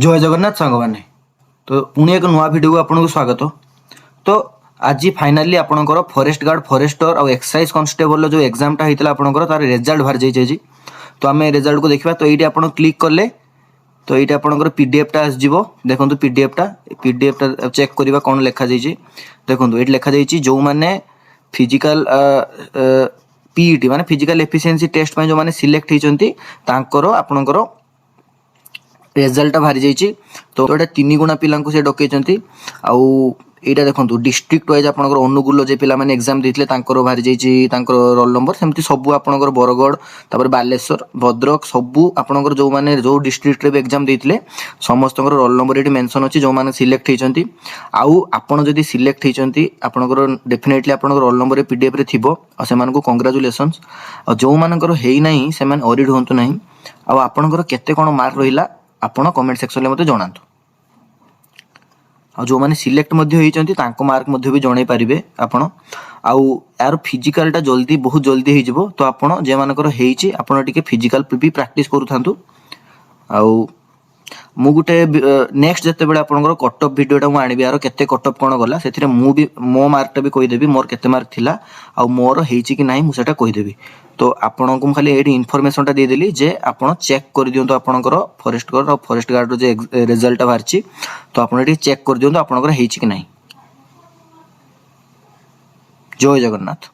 जय जगन्नाथ सांग मैंने तो पुणी एक नुआ भिडियो आपको स्वागत। तो आज फाइनाली आपंकर फॉरेस्ट गार्ड फॉरेस्टर और एक्साइज कांस्टेबल जो एग्जामटा होता है तार रिजल्ट बाहर जाइए। तो आम रिजल्ट को देखा। तो ये आप क्लिक कले तो ये आपंकर पीडीएफ टा आसो। देखो पीडीएफ टा चेक करवा कौन लिखा जाइए। देखो ये लिखा जाइए जो मैंने फिजिकल पीईटी माने फिजिकल एफिशिएंसी टेस्ट जो मैंने सिलेक्ट होती आपंकर रिजल्ट बाहरी जाइए। तो ये 3 गुणा पिला से डकई आउ यहाँ देखो डिस्ट्रिक्ट वाइज आपंकर अनुगुल जो पिला माने एग्जाम देते बाहरी जाइए रोल नंबर सेमती सबू आपंकर बरगढ़ तापर बालेश्वर भद्रक सबू आपंकर जो मैंने जो डिस्ट्रिक्ट भी एग्जाम देते समस्त रोल नंबर ये मेंशन अच्छी जो मैंने सिलेक्ट होती। आउ आपड़ जदि सिलेक्ट होती आपंकर डेफिनेटली आप रोल नंबर पीडीएफ रे थिबो और सेमानकु कांग्रेचुलेशंस। और जो मानकर है नहीं से ओरिड होंतु नहीं। आउ आपंकर केते कोन मार्क रहिला आपण कमेंट सेक्शन में मते जणातु। आ जो माने सिलेक्ट मध्ये होइचंती तांको मार्क मध्ये भी जणाई पारिबे आपण। आउ यार फिजिकल टा जल्दी बहुत जल्दी हो जिवो। तो आपण जे मानकर हेइची आपण टिके फिजिकल भी प्रैक्टिस करू थांतु। आउ मु गुटे नेक्स्ट जते बेले आपनकर कट ऑफ वीडियो टा मु आनिबि यार केते कट ऑफ कोन गला सेथिरे मु भी मो मार्क टा भी कहि देबी मोर केते मार्क थिला आ मोर हेइची कि नाही मु सेटा कहि देबी। तो आपन को खाली एडी इन्फॉर्मेशन टा दे देली जे आपन चेक कर दियंतो आपनकर फॉरेस्ट गार्ड और फॉरेस्ट गार्ड रो जे रिजल्ट बाहरची। तो आपन एडी चेक कर दियंतो आपनकर हेइची कि नाही। जय जगन्नाथ।